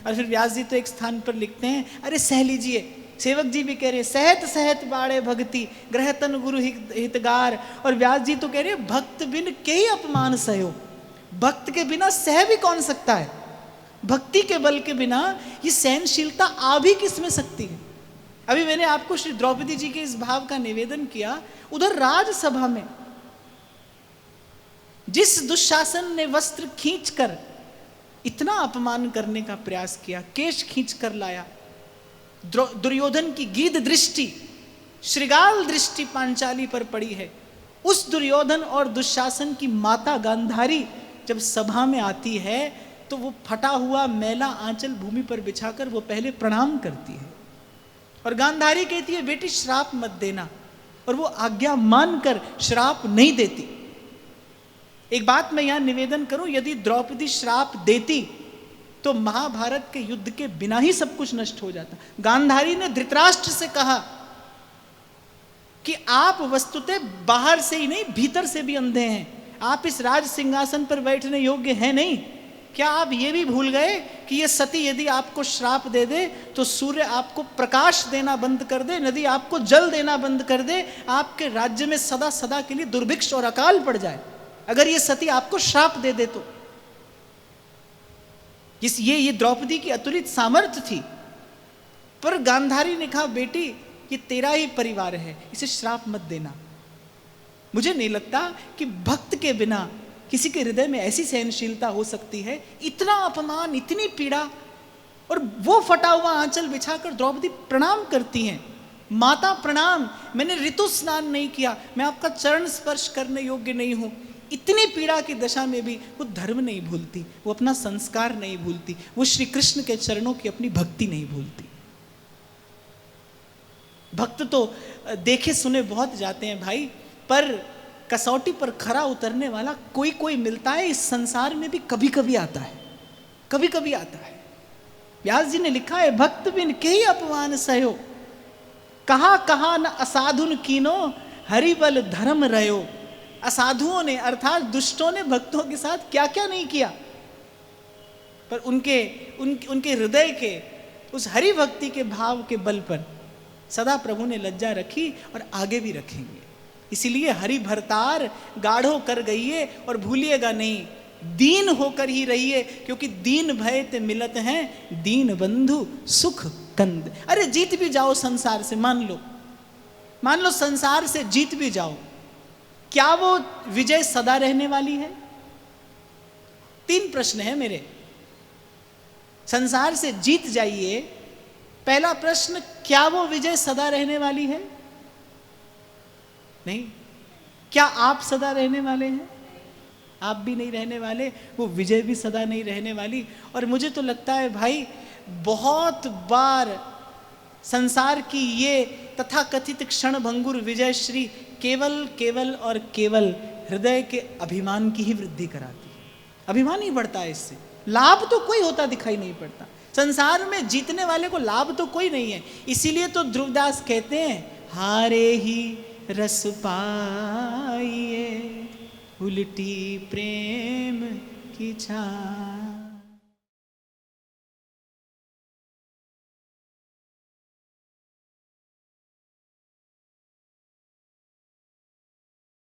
और फिर व्यास जी तो एक स्थान पर लिखते हैं, अरे सह लीजिए। सेवक जी भी कह रहे सहत सहत बाड़े भक्ति, ग्रहतन गुरु हितगार। और व्यास जी तो कह रहे भक्त बिन के ही अपमान सहो। भक्त के बिना सह भी कौन सकता है? भक्ति के बल के बिना ये सहनशीलता आ भी किस में सकती है? अभी मैंने आपको श्री द्रौपदी जी के इस भाव का निवेदन किया। उधर राजसभा में जिस दुशासन ने वस्त्र खींचकर इतना अपमान करने का प्रयास किया, केश खींच कर लाया, दुर्योधन की गीध दृष्टि, श्रृगाल दृष्टि पांचाली पर पड़ी है। उस दुर्योधन और दुशासन की माता गांधारी जब सभा में आती है तो वो फटा हुआ मैला आंचल भूमि पर बिछाकर वो पहले प्रणाम करती है और गांधारी कहती है बेटी श्राप मत देना, और वो आज्ञा मानकर श्राप नहीं देती। एक बात मैं यहां निवेदन करूं, यदि द्रौपदी श्राप देती तो महाभारत के युद्ध के बिना ही सब कुछ नष्ट हो जाता। गांधारी ने धृतराष्ट्र से कहा कि आप वस्तुतः बाहर से ही नहीं भीतर से भी अंधे हैं, आप इस राज सिंहासन पर बैठने योग्य हैं नहीं। क्या आप ये भी भूल गए कि ये सती यदि आपको श्राप दे दे तो सूर्य आपको प्रकाश देना बंद कर दे, नदी आपको जल देना बंद कर दे, आपके राज्य में सदा सदा के लिए दुर्भिक्ष और अकाल पड़ जाए अगर ये सती आपको श्राप दे दे तो। ये द्रौपदी की अतुलित सामर्थ्य थी। पर गांधारी ने कहा बेटी ये तेरा ही परिवार है, इसे श्राप मत देना। मुझे नहीं लगता कि भक्त के बिना किसी के हृदय में ऐसी सहनशीलता हो सकती है। इतना अपमान, इतनी पीड़ा, और वो फटा हुआ आंचल बिछाकर द्रौपदी प्रणाम करती हैं। माता प्रणाम, मैंने ऋतु स्नान नहीं किया, मैं आपका चरण स्पर्श करने योग्य नहीं हूं। इतनी पीड़ा की दशा में भी वो धर्म नहीं भूलती, वो अपना संस्कार नहीं भूलती, वो श्री कृष्ण के चरणों की अपनी भक्ति नहीं भूलती। भक्त तो देखे सुने बहुत जाते हैं भाई, पर कसौटी पर खरा उतरने वाला कोई कोई मिलता है इस संसार में भी, कभी कभी आता है, कभी कभी आता है। व्यास जी ने लिखा है भक्त बिन के ही अपमान सहो, कहा कहा न असाधुन कीनो, हरिबल धर्म रहो। असाधुओं ने अर्थात दुष्टों ने भक्तों के साथ क्या क्या नहीं किया, पर उनके हृदय के उस हरि भक्ति के भाव के बल पर सदा प्रभु ने लज्जा रखी और आगे भी रखेंगे। इसीलिए हरि भरतार गाढ़ो कर गईए और भूलिएगा नहीं, दीन होकर ही रहिए, क्योंकि दीन भय ते मिलत हैं, दीन बंधु सुख कंद। अरे जीत भी जाओ संसार से, मान लो संसार से जीत भी जाओ, क्या वो विजय सदा रहने वाली है? 3 प्रश्न है मेरे। संसार से जीत जाइए, पहला प्रश्न, क्या वो विजय सदा रहने वाली है? नहीं। क्या आप सदा रहने वाले हैं? आप भी नहीं रहने वाले, वो विजय भी सदा नहीं रहने वाली। और मुझे तो लगता है भाई, बहुत बार संसार की ये तथाकथित क्षण भंगुर विजय श्री केवल और केवल हृदय के अभिमान की ही वृद्धि कराती है। अभिमान ही बढ़ता है इससे, लाभ तो कोई होता दिखाई नहीं पड़ता। संसार में जीतने वाले को लाभ तो कोई नहीं है। इसीलिए तो ध्रुवदास कहते हैं, हारे ही रस पाइए उल्टी प्रेम की छाया।